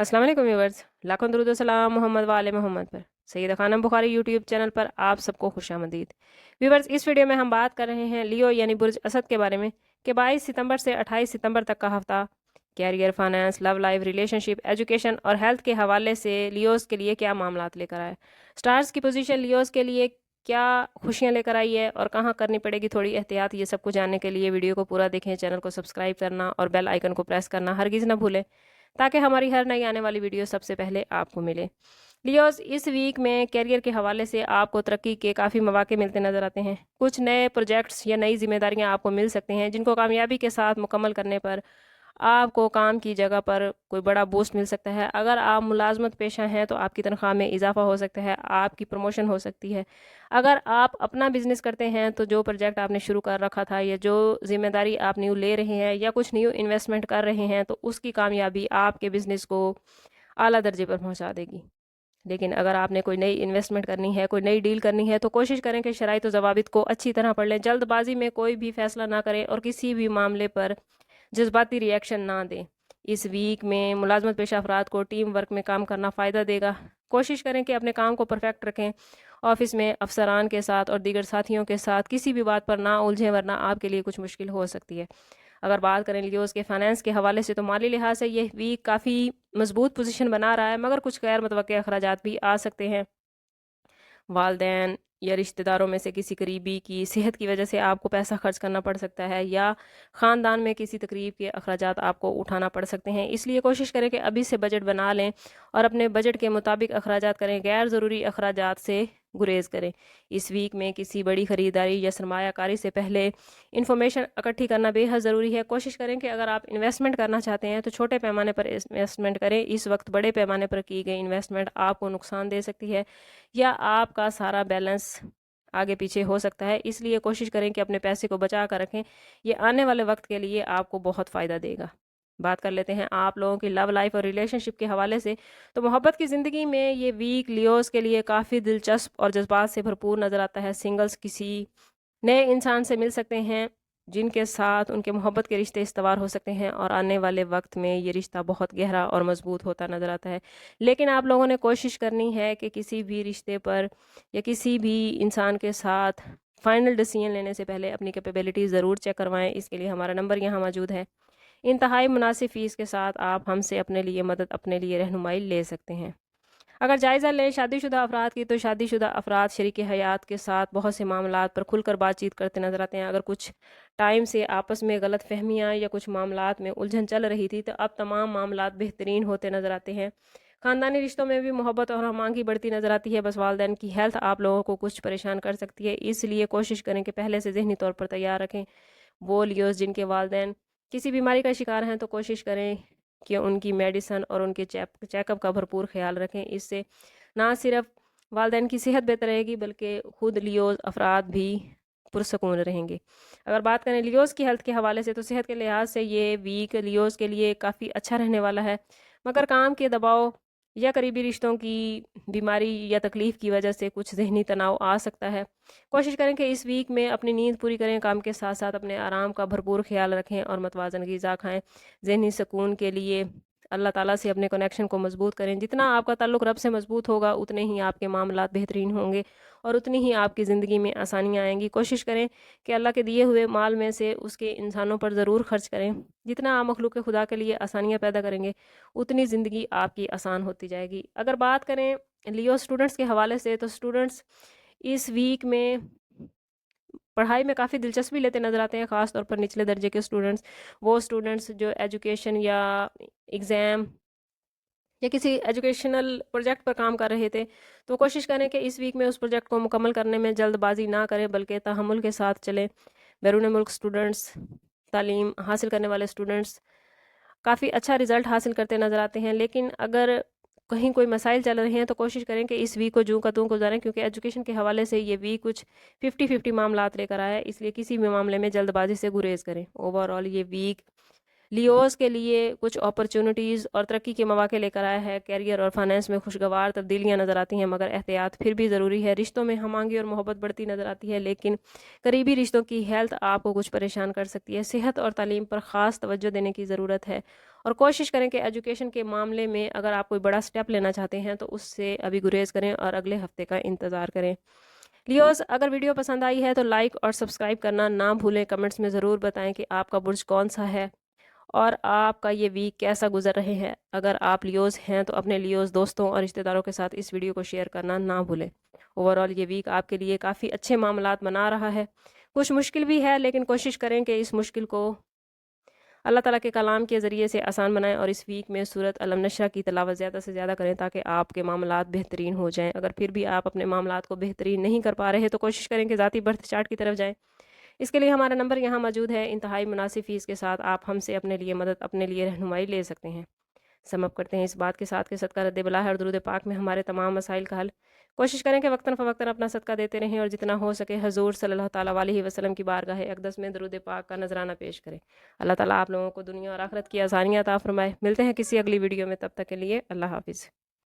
अस्सलाम वालेकुम व्यूवर्स, लाखों दरूद व सलाम मोहम्मद वाले मोहम्मद पर। सैयद खानम बुखारी यूट्यूब चैनल पर आप सबको खुशामदीद। व्यूवर्स, इस वीडियो में हम बात कर रहे हैं लियो यानी बुर्ज असद के बारे में कि 22 सितंबर से 28 सितंबर तक का हफ्ता career, finance, love life, relationship, education और हेल्थ के हवाले से लियोस के लिए क्या मामलात लेकर आए। स्टार्स की पोजीशन लियोस के लिए क्या खुशियां लेकर आई है और कहाँ करनी पड़ेगी थोड़ी एहतियात, ये सब कुछ जानने के लिए वीडियो को पूरा देखें, चैनल को सब्सक्राइब करना और बेल आइकन को प्रेस करना हरगिज़ ना भूलें ताकि हमारी हर नई आने वाली वीडियो सबसे पहले आपको मिले। लियोस, इस वीक में करियर के हवाले से आपको तरक्की के काफ़ी मौके मिलते नज़र आते हैं। कुछ नए प्रोजेक्ट्स या नई जिम्मेदारियां आपको मिल सकते हैं जिनको कामयाबी के साथ मुकम्मल करने पर आपको काम की जगह पर कोई बड़ा बूस्ट मिल सकता है। अगर आप मुलाजमत पेशा हैं तो आपकी तनख्वाह में इजाफा हो सकता है, आपकी प्रमोशन हो सकती है। अगर आप अपना बिजनेस करते हैं तो जो प्रोजेक्ट आपने शुरू कर रखा था या जो जिम्मेदारी आप न्यू ले रहे हैं या कुछ न्यू इन्वेस्टमेंट कर रहे हैं तो उसकी कामयाबी आपके बिजनेस को आला दर्जे पर पहुंचा देगी। लेकिन अगर आपने कोई नई इन्वेस्टमेंट करनी है, कोई नई डील करनी है तो कोशिश करें कि शराइत व ज़वाबित को अच्छी तरह पढ़ लें। जल्दबाजी में कोई भी फैसला ना करें और किसी भी मामले पर जज्बाती रिएक्शन ना दें। इस वीक में मुलाजमत पेशा अफराद को टीम वर्क में काम करना फ़ायदा देगा। कोशिश करें कि अपने काम को परफेक्ट रखें। ऑफिस में अफसरान के साथ और दीगर साथियों के साथ किसी भी बात पर ना उलझें, वरना आपके लिए कुछ मुश्किल हो सकती है। अगर बात करें लियोज़ के फाइनेंस के हवाले से तो माली लिहाज से ये वीक काफ़ी मजबूत पोजीशन बना रहा है, मगर कुछ गैर मुतवक्के अखराजात भी आ सकते हैं। वालदैन या रिश्तेदारों में से किसी करीबी की सेहत की वजह से आपको पैसा खर्च करना पड़ सकता है या ख़ानदान में किसी तकरीब के अखराजात आपको उठाना पड़ सकते हैं। इसलिए कोशिश करें कि अभी से बजट बना लें और अपने बजट के मुताबिक अखराजात करें। गैर ज़रूरी अखराजात से गुरेज करें। इस वीक में किसी बड़ी ख़रीदारी या सरमायाकारी से पहले इंफॉर्मेशन इकट्ठी करना बेहद ज़रूरी है। कोशिश करें कि अगर आप इन्वेस्टमेंट करना चाहते हैं तो छोटे पैमाने पर इन्वेस्टमेंट करें। इस वक्त बड़े पैमाने पर की गई इन्वेस्टमेंट आपको नुकसान दे सकती है या आपका सारा बैलेंस आगे पीछे हो सकता है। इसलिए कोशिश करें कि अपने पैसे को बचा कर रखें, ये आने वाले वक्त के लिए आपको बहुत फ़ायदा देगा। बात कर लेते हैं आप लोगों की लव लाइफ और रिलेशनशिप के हवाले से। तो मोहब्बत की ज़िंदगी में ये वीक लियोस के लिए काफ़ी दिलचस्प और जज्बात से भरपूर नज़र आता है। सिंगल्स किसी नए इंसान से मिल सकते हैं जिनके साथ उनके मोहब्बत के रिश्ते इस्तवार हो सकते हैं और आने वाले वक्त में ये रिश्ता बहुत गहरा और मजबूत होता नज़र आता है। लेकिन आप लोगों ने कोशिश करनी है कि किसी भी रिश्ते पर या किसी भी इंसान के साथ फाइनल डिसीजन लेने से पहले अपनी कैपेबिलिटी ज़रूर चेक करवाएं। इसके लिए हमारा नंबर यहाँ मौजूद है। इंतहाई मुनासिब फ़ीस के साथ आप हमसे अपने लिए मदद, अपने लिए रहनुमाई ले सकते हैं। अगर जायज़ा लें शादीशुदा अफराद की, तो शादीशुदा अफराद शरीक हयात के साथ बहुत से मामलात पर खुलकर बातचीत करते नज़र आते हैं। अगर कुछ टाइम से आपस में गलत फहमियाँ या कुछ मामलात में उलझन चल रही थी तो अब तमाम मामलात बेहतरीन होते नज़र आते हैं। ख़ानदानी रिश्तों में भी मोहब्बत और हमांगी बढ़ती नज़र आती है। बस वालदैन की हेल्थ आप लोगों को कुछ परेशान कर सकती है, इसलिए कोशिश करें कि पहले से ज़हनी तौर पर तैयार रखें। वो लियोस जिनके वालदैन किसी बीमारी का शिकार हैं तो कोशिश करें कि उनकी मेडिसन और उनके चेकअप का भरपूर ख्याल रखें। इससे ना सिर्फ वालदैन की सेहत बेहतर रहेगी बल्कि खुद लियोज अफराद भी पुरसकून रहेंगे। अगर बात करें लियोज की हेल्थ के हवाले से तो सेहत के लिहाज से ये वीक लियोज के लिए काफ़ी अच्छा रहने वाला है, मगर काम के दबाव या करीबी रिश्तों की बीमारी या तकलीफ़ की वजह से कुछ जहनी तनाव आ सकता है। कोशिश करें कि इस वीक में अपनी नींद पूरी करें, काम के साथ साथ अपने आराम का भरपूर ख्याल रखें और मतवाज़न ग़िज़ा खाएं। ज़हनी सुकून के लिए अल्लाह ताला से अपने कनेक्शन को मज़बूत करें। जितना आपका ताल्लुक़ रब से मज़बूत होगा उतने ही आपके मामलात बेहतरीन होंगे और उतनी ही आपकी ज़िंदगी में आसानियाँ आएंगी। कोशिश करें कि अल्लाह के दिए हुए माल में से उसके इंसानों पर ज़रूर खर्च करें। जितना आप मखलूक खुदा के लिए आसानियाँ पैदा करेंगे उतनी ज़िंदगी आपकी आसान होती जाएगी। अगर बात करें लियो स्टूडेंट्स के हवाले से तो स्टूडेंट्स इस वीक में पढ़ाई में काफ़ी दिलचस्पी लेते नज़र आते हैं, ख़ास तौर पर निचले दर्जे के स्टूडेंट्स। वो स्टूडेंट्स जो एजुकेशन या एग्ज़ाम या किसी एजुकेशनल प्रोजेक्ट पर काम कर रहे थे तो कोशिश करें कि इस वीक में उस प्रोजेक्ट को मुकम्मल करने में जल्दबाजी ना करें बल्कि तहम्मुल के साथ चलें। बैरून मुल्क स्टूडेंट्स, तालीम हासिल करने वाले स्टूडेंट्स काफ़ी अच्छा रिज़ल्ट हासिल करते नज़र आते हैं, लेकिन अगर कहीं कोई मसाइल चल रहे हैं तो कोशिश करें कि इस वीक को जूँ का तूँ गुजारें, क्योंकि एजुकेशन के हवाले से ये वीक कुछ 50-50 मामलात लेकर आया है। इसलिए किसी भी मामले में जल्दबाजी से गुरेज करें। ओवरऑल ये वीक لیوز کے لیے کچھ اپرچونٹیز اور ترقی کے مواقع لے کر آیا ہے۔ کیریئر اور فائنانس میں خوشگوار تبدیلیاں نظر آتی ہیں، مگر احتیاط پھر بھی ضروری ہے۔ رشتوں میں ہم آہنگی اور محبت بڑھتی نظر آتی ہے، لیکن قریبی رشتوں کی ہیلتھ آپ کو کچھ پریشان کر سکتی ہے۔ صحت اور تعلیم پر خاص توجہ دینے کی ضرورت ہے، اور کوشش کریں کہ ایجوکیشن کے معاملے میں اگر آپ کوئی بڑا سٹیپ لینا چاہتے ہیں تو اس سے ابھی گریز کریں اور اگلے ہفتے کا انتظار کریں۔ لیوز، اگر ویڈیو پسند آئی ہے تو لائک اور سبسکرائب کرنا نہ بھولیں۔ کمنٹس میں ضرور بتائیں کہ آپ کا برج کون سا ہے اور آپ کا یہ ویک کیسا گزر رہے ہیں۔ اگر آپ لیوز ہیں تو اپنے لیوز دوستوں اور رشتہ داروں کے ساتھ اس ویڈیو کو شیئر کرنا نہ بھولیں۔ اوورآل یہ ویک آپ کے لیے کافی اچھے معاملات بنا رہا ہے، کچھ مشکل بھی ہے، لیکن کوشش کریں کہ اس مشکل کو اللہ تعالیٰ کے کلام کے ذریعے سے آسان بنائیں، اور اس ویک میں سورۃ الم نشرح کی تلاوت زیادہ سے زیادہ کریں تاکہ آپ کے معاملات بہترین ہو جائیں۔ اگر پھر بھی آپ اپنے معاملات کو بہترین نہیں کر پا رہے تو کوشش کریں کہ ذاتی برتھ چارٹ کی طرف جائیں۔ اس کے لیے ہمارا نمبر یہاں موجود ہے، انتہائی مناسب فیس کے ساتھ آپ ہم سے اپنے لیے مدد، اپنے لیے رہنمائی لے سکتے ہیں۔ سم اپ کرتے ہیں اس بات کے ساتھ کہ صدقہ رد بلا ہے اور درود پاک میں ہمارے تمام مسائل کا حل۔ کوشش کریں کہ وقتاً فوقتاً اپنا صدقہ دیتے رہیں، اور جتنا ہو سکے حضور صلی اللہ تعالیٰ علیہ وسلم کی بارگاہ اقدس میں درود پاک کا نذرانہ پیش کریں۔ اللہ تعالیٰ آپ لوگوں کو دنیا اور آخرت کی آسانیاں عطا فرمائے۔ ملتے ہیں کسی اگلی ویڈیو میں، تب تک کے لیے اللہ حافظ۔